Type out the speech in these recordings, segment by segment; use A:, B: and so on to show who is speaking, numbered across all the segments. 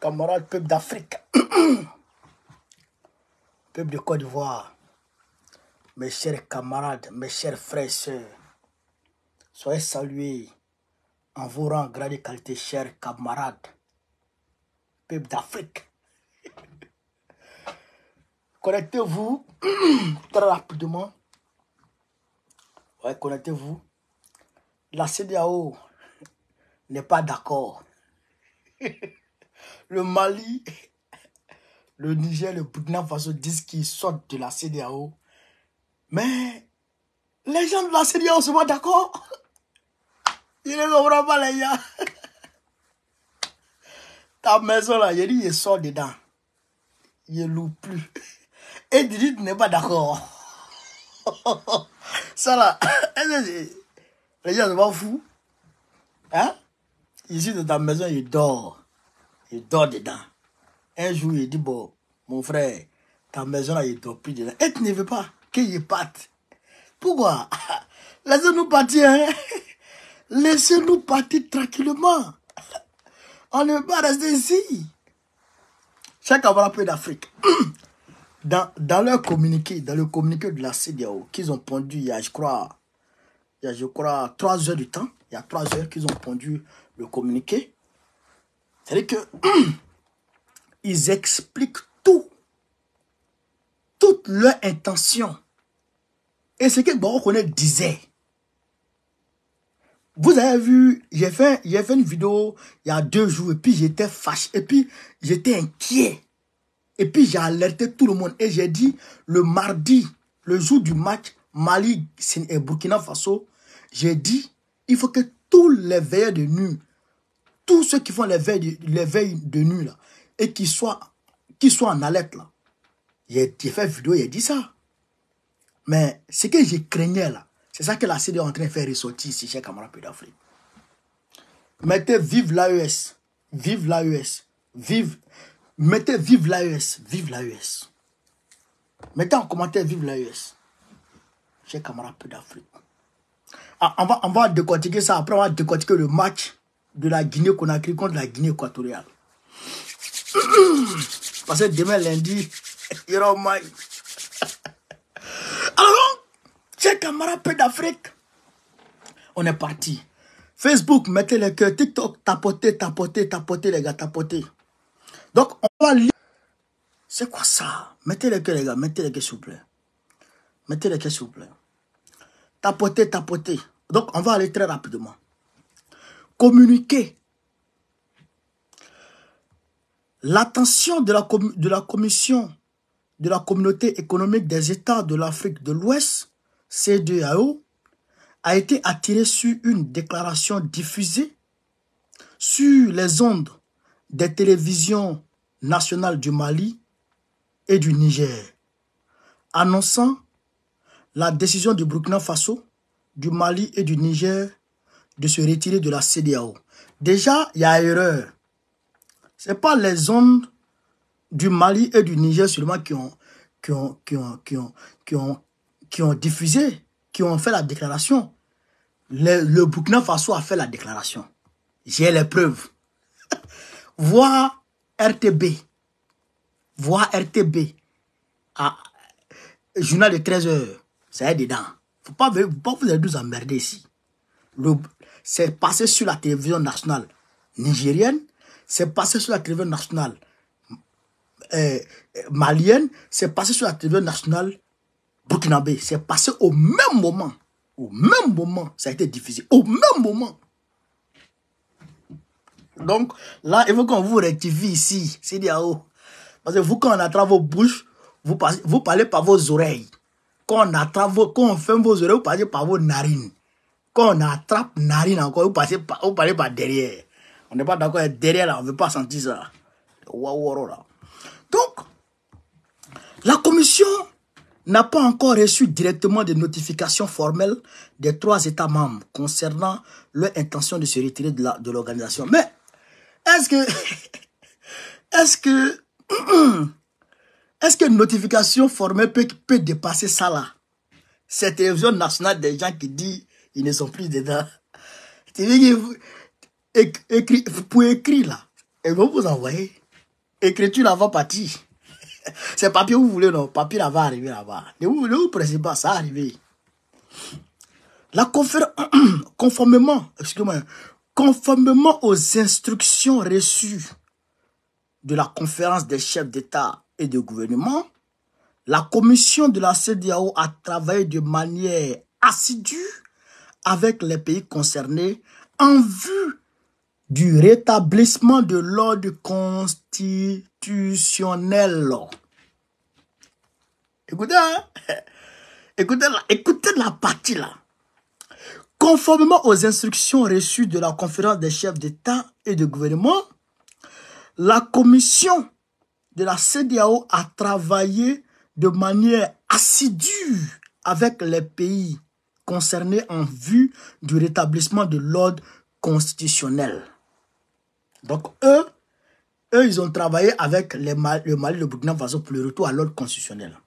A: Camarades, peuple d'Afrique, peuple de Côte d'Ivoire, mes chers camarades, mes chers frères et sœurs, soyez salués en vos rangs, grade et qualité, chers camarades, peuple d'Afrique. Connectez-vous très rapidement. Ouais, connectez-vous. La CEDEAO n'est pas d'accord. Le Mali, le Niger, le Burkina Faso disent qu'ils sortent de la CEDEAO. Mais les gens de la CEDEAO sont pas d'accord. Ils ne comprennent pas les gars. Ta maison là, il dit il sort dedans. Il ne loue plus. Et Didi n'est pas d'accord. Ça là, les gens ne sont pas fous. Hein? Ici dans ta maison, il dort. Il dort dedans. Un jour, il dit, bon, mon frère, ta maison là, il dort plus dedans. Et tu ne veux pas qu'il parte. Pourquoi? Laissez-nous partir, hein? Laissez-nous partir tranquillement. On ne veut pas rester ici. Chaque camarade d'Afrique. Dans leur communiqué, dans le communiqué de la CEDEAO, qu'ils ont pondu il y a, je crois, 3 heures de temps. Il y a 3 heures qu'ils ont pondu le communiqué. C'est-à-dire que ils expliquent tout. Toute leur intention. Et ce que Baroukone disait. Vous avez vu, j'ai fait une vidéo il y a 2 jours et puis j'étais fâché, et puis j'étais inquiet. Et puis j'ai alerté tout le monde et j'ai dit le mardi, le jour du match Mali et Burkina Faso, j'ai dit il faut que tous les veilleurs de nuit, tous ceux qui font les veilles de nuit là, et qui soient en alerte là. J'ai fait une vidéo, j'ai dit ça. Mais ce que je craignais là, c'est ça que la CEDEAO est en train de faire ressortir ici chez camarades d'Afrique. Mettez vive l'AES, vive l'AES, mettez vive l'AES, vive l'AES. Mettez en commentaire vive l'AES. Chez camarades d'Afrique. Ah, on va décortiquer ça, après on va décortiquer le match de la Guinée-Conakry contre la Guinée équatoriale. Parce que demain lundi, il y aura un match. Alors, chers camarades d'Afrique, on est parti. Facebook, mettez les cœurs. TikTok, tapotez les gars, tapotez. Donc, on va lire. C'est quoi ça? Mettez les cœurs, les gars, mettez les cœurs, s'il vous plaît. Mettez les cœurs, s'il vous plaît. Tapotez. Donc, on va aller très rapidement. Communiquer. L'attention de la commission de la communauté économique des États de l'Afrique de l'Ouest, CEDEAO, a été attirée sur une déclaration diffusée sur les ondes des télévisions nationales du Mali et du Niger, annonçant la décision du Burkina Faso, du Mali et du Niger de se retirer de la CEDEAO. Déjà, il y a erreur. Ce n'est pas les ondes du Mali et du Niger seulement qui ont diffusé, qui ont fait la déclaration. Le Burkina Faso a fait la déclaration. J'ai les preuves. Voir RTB. Journal de 13 heures. Ça est dedans. Faut pas vous nous emmerder ici. C'est passé sur la télévision nationale nigérienne. C'est passé sur la télévision nationale malienne. C'est passé sur la télévision nationale burkinabé. C'est passé au même moment. Au même moment, ça a été diffusé. Au même moment. Donc, là, il faut qu'on vous rectifie ici. CEDEAO. Parce que vous, quand on attrape vos bouches, vous parlez par vos oreilles. Quand on ferme vos oreilles, vous parlez par vos narines. Quand on attrape narine encore, vous parlez par derrière. On n'est pas d'accord avec derrière là, on ne veut pas sentir ça. Donc, la commission n'a pas encore reçu directement de notification formelle des 3 États membres concernant leur intention de se retirer de l'organisation. Mais, est-ce que une notification formelle peut dépasser ça là? Cette télévision nationale des gens qui disent qu'ils ne sont plus dedans. Vous pouvez écrire là. Et vous envoyer. Écriture là-bas partie. C'est papier vous voulez, non? Papier là va arriver là-bas. Ne vous pressez pas, ça va arriver. La conférence, conformément aux instructions reçues de la conférence des chefs d'État et de gouvernement, la commission de la CEDEAO a travaillé de manière assidue avec les pays concernés en vue du rétablissement de l'ordre constitutionnel. Écoutez, hein? Écoutez la partie là. Conformément aux instructions reçues de la conférence des chefs d'État et de gouvernement, la commission de la CEDEAO a travaillé de manière assidue avec les pays concernés en vue du rétablissement de l'ordre constitutionnel. Donc, eux, ils ont travaillé avec le Mali, le Burkina Faso pour le retour à l'ordre constitutionnel.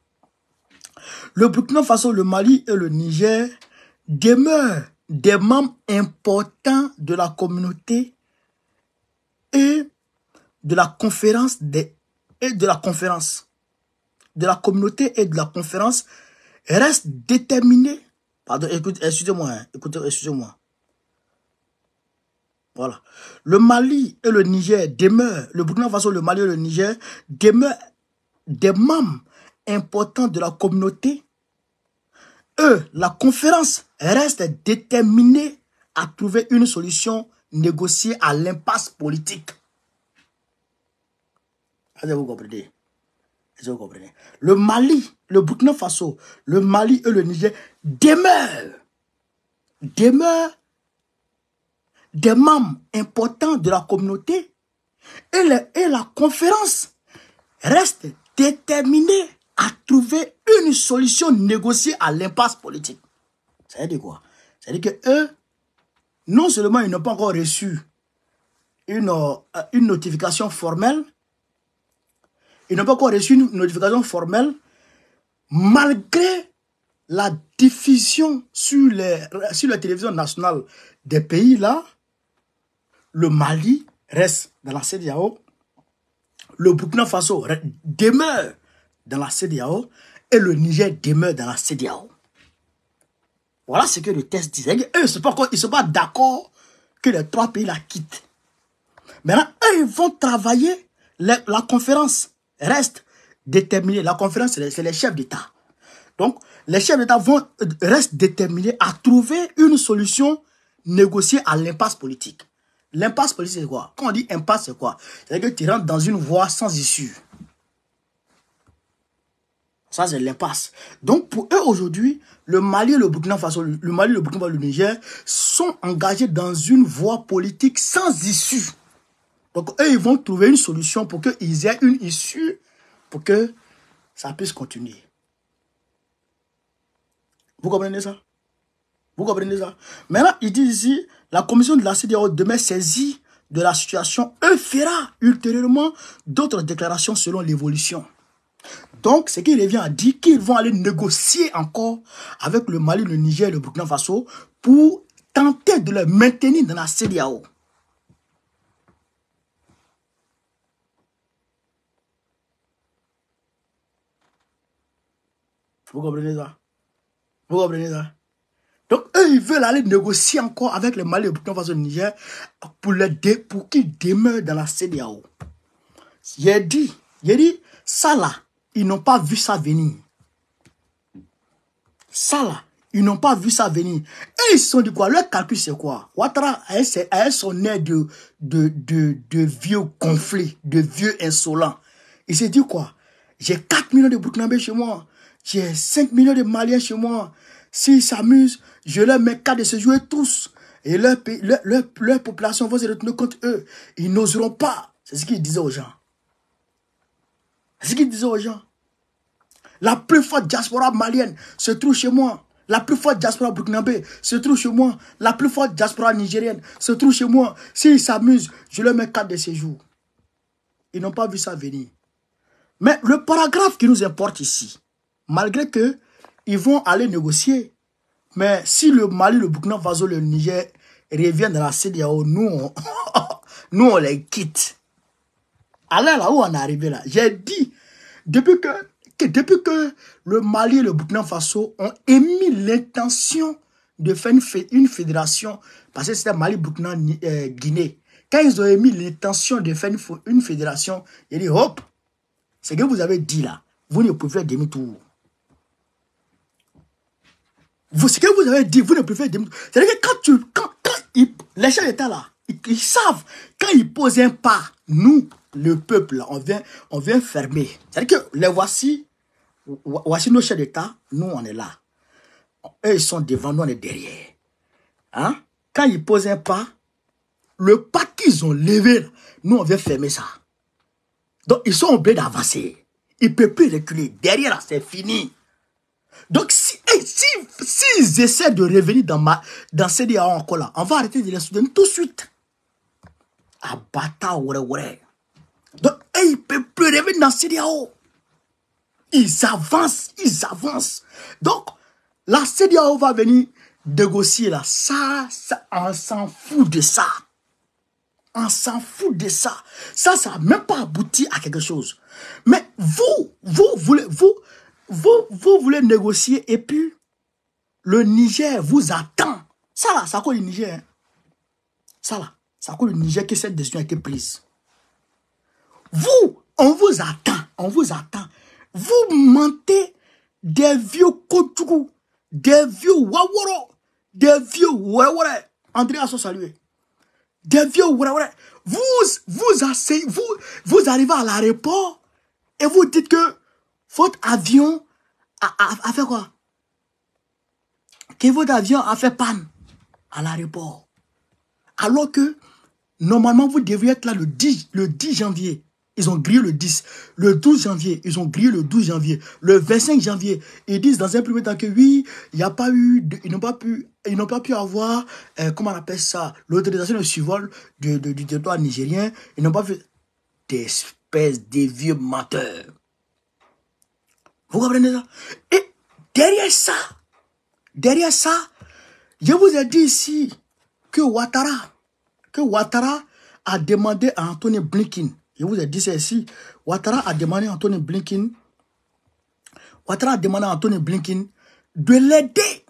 A: Le Burkina Faso, le Mali et le Niger demeurent des membres importants de la communauté et de la conférence restent déterminés. Pardon, excusez-moi, excusez-moi. Voilà. Le Mali et le Niger demeurent, le Burkina Faso, le Mali et le Niger demeurent des membres importants de la communauté. La conférence reste déterminée à trouver une solution négociée à l'impasse politique. Est-ce que vous comprenez? Est-ce que vous comprenez? Le Mali, le Burkina Faso, le Mali et le Niger demeurent des membres importants de la communauté et la conférence reste déterminée à trouver une solution négociée à l'impasse politique. Ça veut dire quoi? Ça veut dire que eux, non seulement ils n'ont pas encore reçu une notification formelle, malgré la diffusion sur la télévision nationale des pays là. Le Mali reste dans la CEDEAO, le Burkina Faso demeure dans la CEDEAO et le Niger demeure dans la CEDEAO. Voilà ce que le texte dit. Eux, ils ne sont pas d'accord que les trois pays la quittent. Maintenant, eux, ils vont travailler. La conférence reste déterminée. La conférence, c'est les chefs d'État. Donc, les chefs d'État restent déterminés à trouver une solution négociée à l'impasse politique. L'impasse politique, c'est quoi? Quand on dit impasse, c'est quoi? C'est-à-dire que tu rentres dans une voie sans issue. Ça, c'est l'impasse. Donc, pour eux, aujourd'hui, le Mali et le Burkina Faso, le Niger sont engagés dans une voie politique sans issue. Donc, eux, ils vont trouver une solution pour qu'ils aient une issue, pour que ça puisse continuer. Vous comprenez ça? Vous comprenez ça? Maintenant, il dit ici, la commission de la CEDEAO demeure saisie de la situation et fera ultérieurement d'autres déclarations selon l'évolution. Donc, ce qu'il revient à dire qu'ils vont aller négocier encore avec le Mali, le Niger et le Burkina Faso pour tenter de les maintenir dans la CEDEAO. Vous comprenez ça? Vous comprenez ça? Donc, eux, ils veulent aller négocier encore avec le Mali, le Burkina Faso, le Niger pour qu'ils demeurent dans la CEDEAO. J'ai dit, ça là, ils n'ont pas vu ça venir. Ça là, ils n'ont pas vu ça venir. Et ils se sont dit quoi? Leur calcul, c'est quoi? Ouattara a son air de vieux conflits, de vieux insolents. Il s'est dit quoi? J'ai 4 millions de Burkinabés chez moi. J'ai 5 millions de Maliens chez moi. S'ils s'amusent, je leur mets 4 de se jouer tous. Et leur population va se retourner contre eux. Ils n'oseront pas. C'est ce qu'il disait aux gens. C'est ce qu'il disait aux gens. La plus forte diaspora malienne se trouve chez moi. La plus forte diaspora burkinabé se trouve chez moi. La plus forte diaspora nigérienne se trouve chez moi. S'ils s'amusent, je leur mets 4 de séjour. Ils n'ont pas vu ça venir. Mais le paragraphe qui nous importe ici, malgré que ils vont aller négocier, mais si le Mali, le Burkina Faso, le Niger reviennent dans la CEDEAO, nous on les quitte. Alors là où on est arrivé là, j'ai dit, depuis que le Mali et le Burkina Faso ont émis l'intention de faire une fédération, parce que c'était Mali, Burkina, Guinée. Quand ils ont émis l'intention de faire une fédération, il dit, hop, ce que vous avez dit là, vous ne pouvez faire demi-tour. Ce que vous avez dit, vous ne pouvez faire demi-tour. C'est-à-dire que quand les chefs d'État là, ils savent, quand ils posent un pas, nous, le peuple, là, on vient fermer. C'est-à-dire que les voici nos chefs d'État, nous on est là. Eux ils sont devant, nous on est derrière. Hein? Quand ils posent un pas, le pas qu'ils ont levé, nous on vient fermer ça. Donc ils sont obligés d'avancer. Ils ne peuvent plus reculer. Derrière là, c'est fini. Donc s'ils essaient de revenir dans CEDEAO encore là, on va arrêter de les soutenir tout de suite. Abata, ouais. Donc, ils ne peuvent plus revenir dans CEDEAO. Ils avancent. Donc, la CEDEAO va venir négocier là. Ça, on s'en fout de ça. On s'en fout de ça. Ça n'a même pas abouti à quelque chose. Mais vous voulez négocier et puis le Niger vous attend. Ça là, c'est à cause du Niger. Hein. Ça là, c'est à cause du Niger que cette décision a été prise. Vous, on vous attend. Vous mentez des vieux Kotougou, des vieux Waworo, des vieux Wawore. André a salué. Des vieux Wawore. Vous arrivez à l'aéroport et vous dites que votre avion a fait quoi? Que votre avion a fait panne à l'aéroport. Alors que, normalement, vous devriez être là le 10 janvier. Ils ont grillé le 10. Le 12 janvier, ils ont grillé le 12 janvier. Le 25 janvier, ils disent dans un premier temps que oui, il n'y a pas eu, ils n'ont pas pu avoir, comment on appelle ça, l'autorisation de survol du territoire nigérien. Ils n'ont pas fait des espèces de vieux menteurs. Vous comprenez ça? Et derrière ça, je vous ai dit ici que Ouattara a demandé à Anthony Blinken. Je vous ai dit ça ici. Ouattara a demandé à Anthony Blinken de l'aider,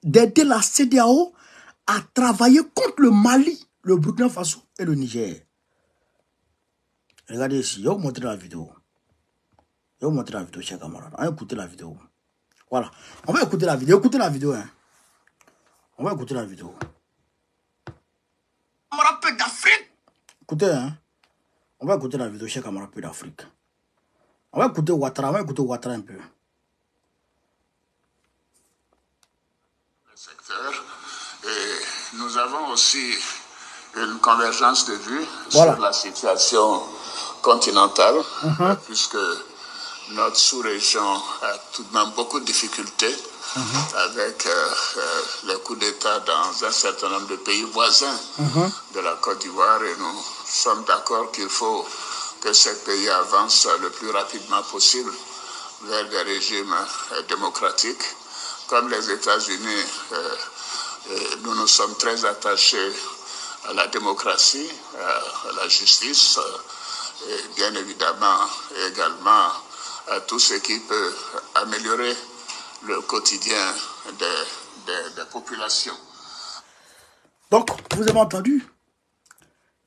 A: d'aider la CEDEAO à travailler contre le Mali, le Burkina Faso et le Niger. Regardez ici, je vais vous montrer la vidéo. Chers camarades. On va écouter la vidéo. Voilà. On va écouter la vidéo. Écoutez la vidéo. Hein. On va écouter la vidéo. Camarades peu d'Afrique. Écoutez, hein. On va écouter la vidéo, chers camarades peu d'Afrique. On va écouter Ouattara. Un peu.
B: Le secteur. Et nous avons aussi une convergence de vues sur la situation continentale, puisque notre sous-région a tout de même beaucoup de difficultés avec les coups d'État dans un certain nombre de pays voisins de la Côte d'Ivoire, et nous sommes d'accord qu'il faut que ces pays avancent le plus rapidement possible vers des régimes démocratiques. Comme les États-Unis, nous nous sommes très attachés à la démocratie, à la justice, et bien évidemment également à tout ce qui peut améliorer le quotidien des populations.
A: Donc, vous avez entendu?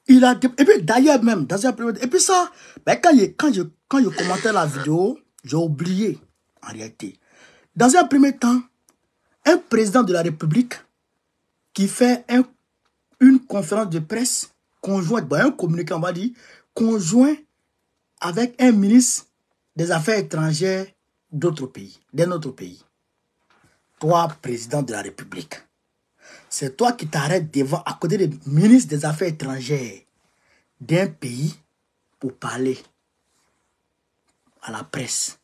A: Et puis d'ailleurs même, dans un premier... Et puis ça, ben, quand je commentais la vidéo, j'ai oublié, en réalité. Dans un premier temps, un président de la République qui fait une conférence de presse conjointe, ben, un communiqué, on va dire, conjoint avec un ministre des Affaires étrangères d'autres pays, d'un autre pays. Toi, président de la République, c'est toi qui t'arrêtes devant, à côté des ministres des Affaires étrangères d'un pays pour parler à la presse.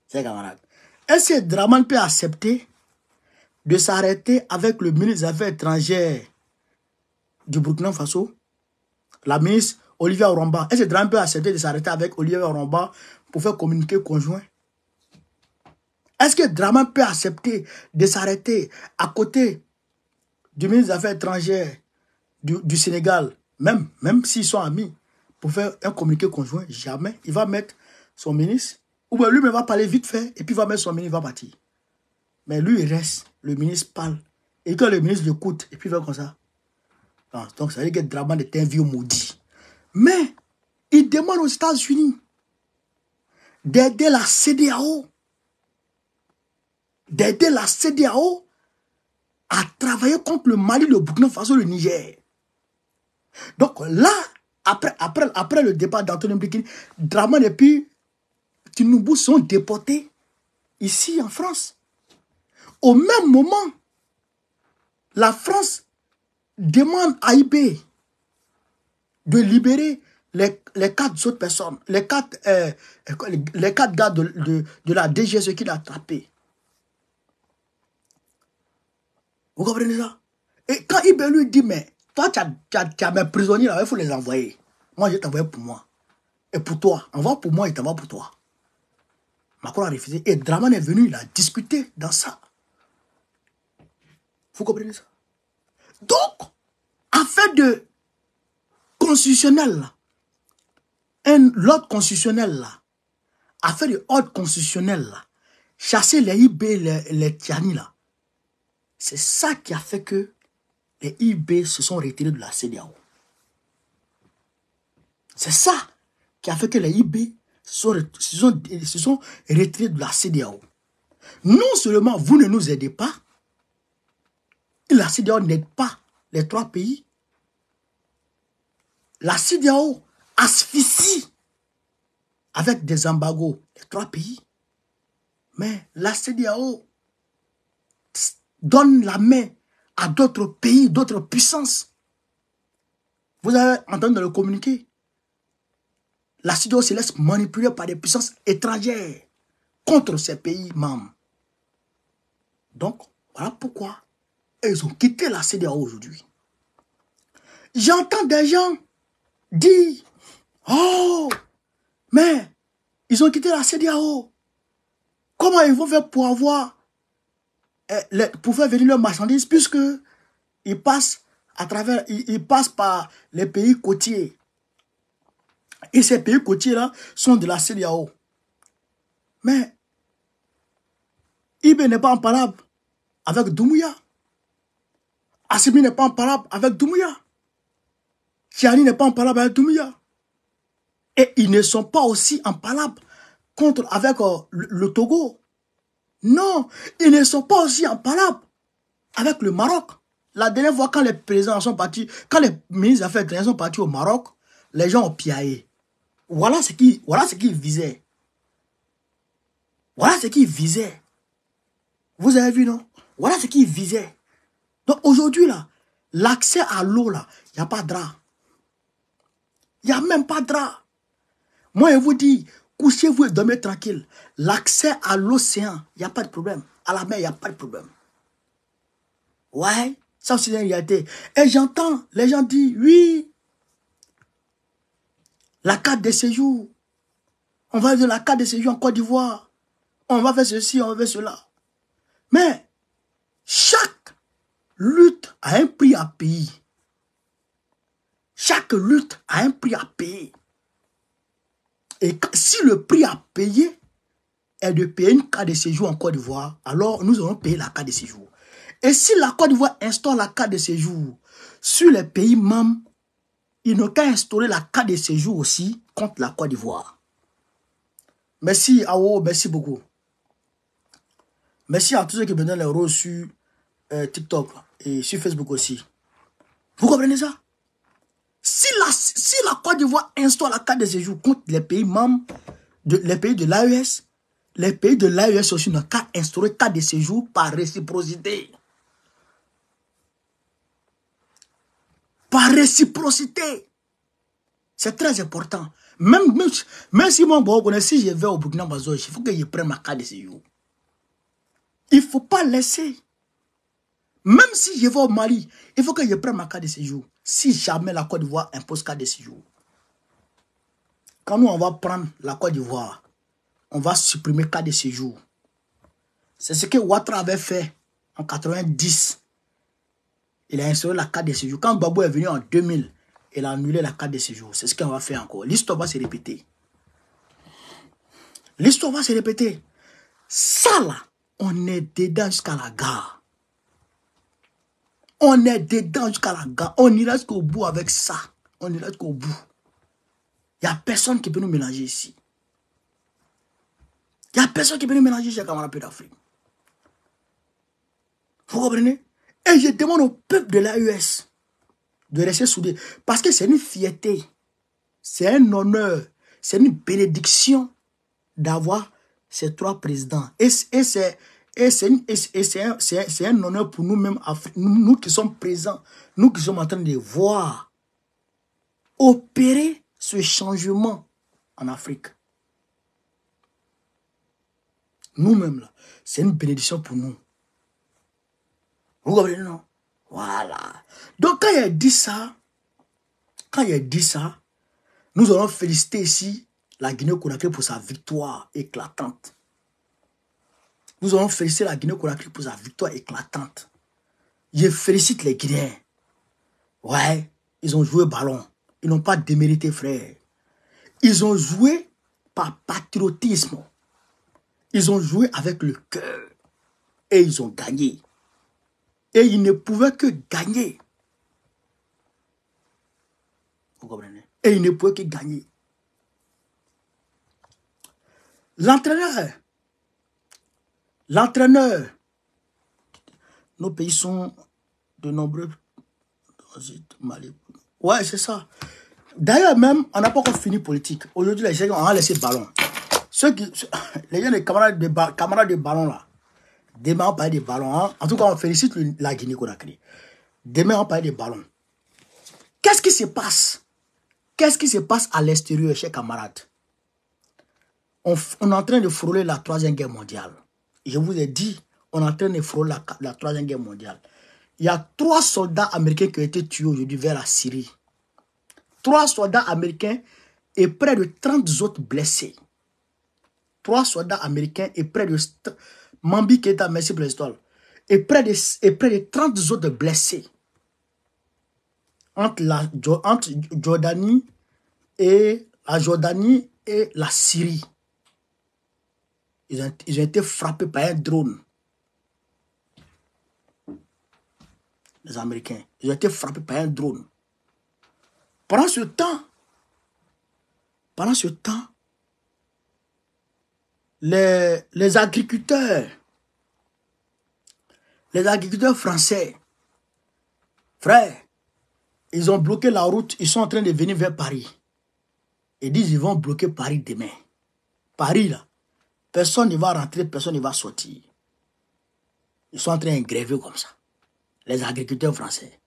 A: C'est camarade. Est-ce que Dramane peut accepter de s'arrêter avec le ministre des Affaires étrangères du Burkina Faso, la ministre Olivier Oromba? Est-ce que Dramane peut accepter de s'arrêter avec Olivier Oromba pour faire communiquer conjoint? Est-ce que Dramane peut accepter de s'arrêter à côté du ministre des Affaires étrangères du Sénégal, Même s'ils sont amis, pour faire un communiqué conjoint, jamais. Il va mettre son ministre, ou bien lui-même va parler vite fait, et puis il va mettre son ministre, il va partir. Mais lui, il reste, le ministre parle, et quand le ministre l'écoute, et puis il va comme ça. Non, donc ça veut dire que Draman est un vieux maudit. Mais, il demande aux États-Unis d'aider la CEDEAO, à travailler contre le Mali, le Burkina Faso, le Niger. Donc là, après le départ d'Antonio Blinken, Draman et puis Tinubu sont déportés ici en France. Au même moment, la France demande à IB de libérer les 4 autres personnes, les 4 gars de la DGSE qu'il a attrapés. Vous comprenez ça? Et quand IB lui dit, mais toi, tu as mes prisonniers là, il faut les envoyer. Moi, je t'envoie pour moi. Et pour toi, envoie pour moi et t'envoie pour toi. Macron a refusé. Et Draman est venu, il a discuté dans ça. Vous comprenez ça? Donc, affaire de constitutionnel là, l'ordre constitutionnel là, affaire de ordre constitutionnel là, chasser les IB, les Tiani là, c'est ça qui a fait que les IB se sont retirés de la CEDEAO. C'est ça qui a fait que les IB se sont retirés de la CEDEAO. Non seulement vous ne nous aidez pas, et la CEDEAO n'aide pas les 3 pays, la CEDEAO asphyxie avec des embargos les 3 pays, mais la CEDEAO donne la main à d'autres pays, d'autres puissances. Vous avez entendu dans le communiqué, la CEDEAO se laisse manipuler par des puissances étrangères contre ces pays membres. Donc, voilà pourquoi ils ont quitté la CEDEAO aujourd'hui. J'entends des gens dire, oh, mais ils ont quitté la CEDEAO. Comment ils vont faire pour avoir, pour faire venir leurs marchandises, puisque ils passent ils passent par les pays côtiers. Et ces pays côtiers-là sont de la CEDEAO. Mais IB n'est pas imparable avec Doumbouya. Assimi n'est pas imparable avec Doumbouya. Tiani n'est pas imparable avec Doumbouya. Et ils ne sont pas aussi imparables avec le Togo. Non, ils ne sont pas aussi imparables avec le Maroc. La dernière fois, quand les présidents sont partis, quand les ministres des Affaires étrangères sont partis au Maroc, les gens ont piaillé. Voilà ce qu'ils visaient. Voilà ce qu'ils visaient. Vous avez vu, non? Voilà ce qu'ils visaient. Donc aujourd'hui, là, l'accès à l'eau, là, il n'y a pas de drap. Il n'y a même pas de drap. Moi, je vous dis, couchez-vous et dormez tranquille. L'accès à l'océan, il n'y a pas de problème. À la mer, il n'y a pas de problème. Ouais, ça c'est une réalité. Et j'entends les gens dire, oui, la carte de séjour. On va faire la carte de séjour en Côte d'Ivoire. On va faire ceci, on va faire cela. Mais chaque lutte a un prix à payer. Chaque lutte a un prix à payer. Et si le prix à payer est de payer une carte de séjour en Côte d'Ivoire, alors nous allons payer la carte de séjour. Et si la Côte d'Ivoire instaure la carte de séjour sur les pays membres, ils n'ont qu'à instaurer la carte de séjour aussi contre la Côte d'Ivoire. Merci, Awo, merci beaucoup. Merci à tous ceux qui me donnent les rôles sur TikTok et sur Facebook aussi. Vous comprenez ça? Si la Côte d'Ivoire instaure la carte de séjour contre les pays membres, les pays de l'AES, les pays de l'AES aussi n'ont qu'à instaurer carte de séjour par réciprocité. Par réciprocité. C'est très important. Même si moi, si je vais au Burkina Faso, il faut que je prenne ma carte de séjour. Il ne faut pas laisser. Même si je vais au Mali, il faut que je prenne ma carte de séjour. Si jamais la Côte d'Ivoire impose carte de séjour. Quand nous, on va prendre la Côte d'Ivoire, on va supprimer carte de séjour. C'est ce que Ouattara avait fait en 90. Il a instauré la carte de séjour. Quand Gbagbo est venu en 2000, elle a annulé la carte de séjour. C'est ce qu'on va faire encore. L'histoire va se répéter. L'histoire va se répéter. Ça là, on est dedans jusqu'à la gare. On est dedans jusqu'à la gare. On ira jusqu'au bout avec ça. On ira jusqu'au bout. Il n'y a personne qui peut nous mélanger ici. Il n'y a personne qui peut nous mélanger chez Camarade d'Afrique. Vous comprenez? Et je demande au peuple de l'AES de rester soudé. Parce que c'est une fierté. C'est un honneur. C'est une bénédiction d'avoir ces 3 présidents. Et c'est un honneur pour nous-mêmes, nous qui sommes présents, nous qui sommes en train de voir opérer ce changement en Afrique. Nous-mêmes, là, c'est une bénédiction pour nous. Vous comprenez, non? Voilà. Donc, quand il a dit ça, nous allons féliciter ici la Guinée-Conakry pour sa victoire éclatante. Nous allons féliciter la Guinée-Conakry pour sa victoire éclatante. Je félicite les Guinéens. Ouais, ils ont joué ballon. Ils n'ont pas démérité, frère. Ils ont joué par patriotisme. Ils ont joué avec le cœur. Et ils ont gagné. Et ils ne pouvaient que gagner. Vous comprenez? Et ils ne pouvaient que gagner. L'entraîneur, nos pays sont de nombreux. Ouais, c'est ça. D'ailleurs, même, on n'a pas encore fini politique. Aujourd'hui, les gens ont laissé le ballon. Les gens, les camarades de ballon là, demain on parle des ballons. Hein? En tout cas, on félicite la Guinée-Conakry. Demain on parle des ballons. Qu'est-ce qui se passe? Qu'est-ce qui se passe à l'extérieur, chers camarades? On est en train de frôler la 3e guerre mondiale. Je vous ai dit, on est en train de frôler la 3e guerre mondiale. Il y a 3 soldats américains qui ont été tués aujourd'hui vers la Syrie. 3 soldats américains et près de 30 autres blessés. 3 soldats américains et près de... Mambi Keita, merci pour l'histoire. Et près de 30 autres blessés. Entre la Jordanie et la Syrie. Ils ont été frappés par un drone. Les Américains. Ils ont été frappés par un drone. Pendant ce temps, les agriculteurs français, frère, ils ont bloqué la route, ils sont en train de venir vers Paris. Ils disent qu'ils vont bloquer Paris demain. Paris, là, personne ne va rentrer, personne ne va sortir. Ils sont en train de gréver comme ça. Les agriculteurs français.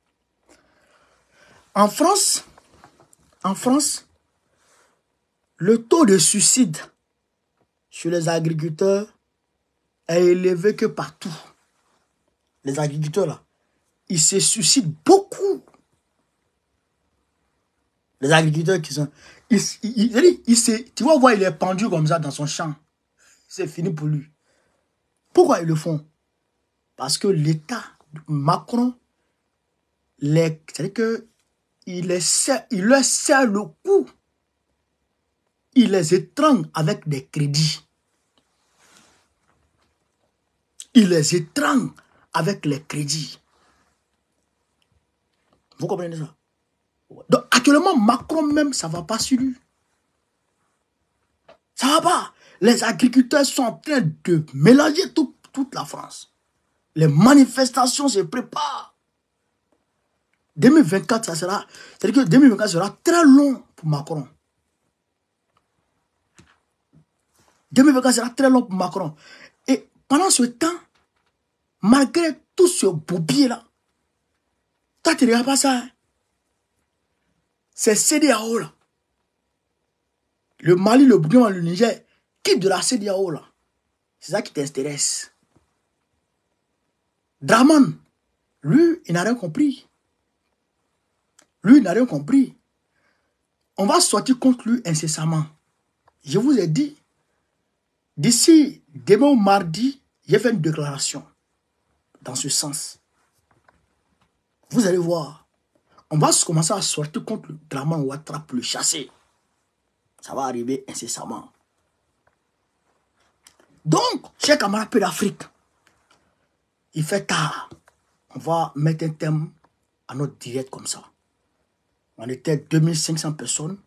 A: En France, le taux de suicide chez les agriculteurs est élevé que partout. Les agriculteurs, là, ils se suicident beaucoup. Les agriculteurs qui sont... tu vas voir, il est pendu comme ça dans son champ. C'est fini pour lui. Pourquoi ils le font? Parce que l'État, Macron, c'est-à-dire qu'il leur serre le cou. Il les étrangle avec des crédits. Il les étrangle avec les crédits. Vous comprenez ça? Donc actuellement, Macron même, ça ne va pas sur lui. Ça ne va pas. Les agriculteurs sont en train de mélanger toute la France. Les manifestations se préparent. 2024, ça sera... C'est-à-dire que 2024 sera très long pour Macron. 2024 sera très long pour Macron. Et pendant ce temps, malgré tout ce bourbier-là, toi, tu ne regardes pas ça. Hein? C'est CEDEAO là. Le Mali, le Burkina, le Niger, quitte de la CEDEAO là. C'est ça qui t'intéresse. Draman, lui, il n'a rien compris. Lui, il n'a rien compris. On va sortir contre lui incessamment. Je vous ai dit, d'ici demain mardi, j'ai fait une déclaration dans ce sens. Vous allez voir. On va commencer à sortir contre le Dramane Ouattara pour le chasser. Ça va arriver incessamment. Donc, chers camarades d'Afrique, il fait tard. On va mettre un thème à notre direct comme ça. On était 2500 personnes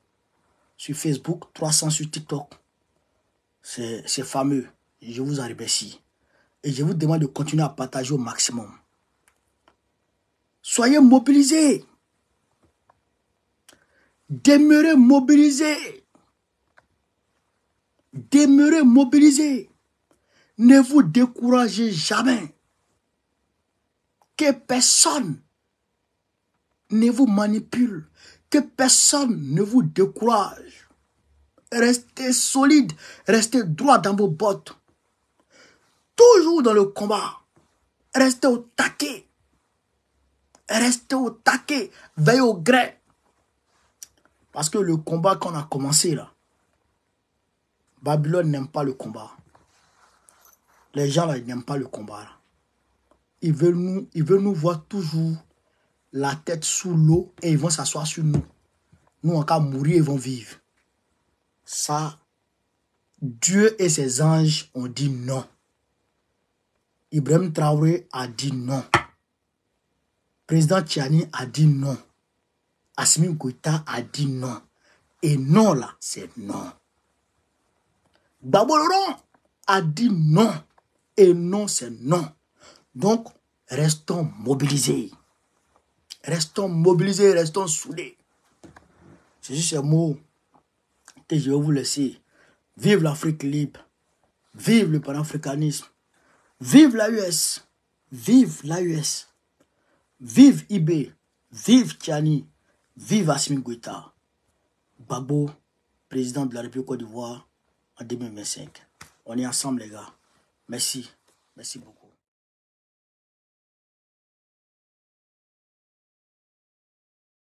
A: sur Facebook, 300 sur TikTok. C'est fameux. Je vous en remercie. Et je vous demande de continuer à partager au maximum. Soyez mobilisés. Demeurez mobilisés. Demeurez mobilisés. Ne vous découragez jamais. Que personne ne vous manipule. Que personne ne vous décourage. Restez solide. Restez droit dans vos bottes. Toujours dans le combat. Restez au taquet. Restez au taquet. Veillez au gré. Parce que le combat qu'on a commencé là, Babylone n'aime pas le combat. Les gens là, ils n'aiment pas le combat. Là. Ils veulent nous voir toujours la tête sous l'eau et ils vont s'asseoir sur nous. Nous, en cas de mourir, ils vont vivre. Ça, Dieu et ses anges ont dit non. Ibrahim Traoré a dit non. Président Tchani a dit non. Assimi Goïta a dit non. Et non là, c'est non. Baboloron a dit non. Et non, c'est non. Donc, restons mobilisés. Restons mobilisés, restons soudés. C'est juste ces mots que je vais vous laisser. Vive l'Afrique libre. Vive le panafricanisme. Vive l'AUS. Vive l'AUS. Vive IB. Vive Tchani. Vive Assimi Goïta. Gbagbo, président de la République Côte d'Ivoire en 2025. On est ensemble les gars. Merci. Merci beaucoup.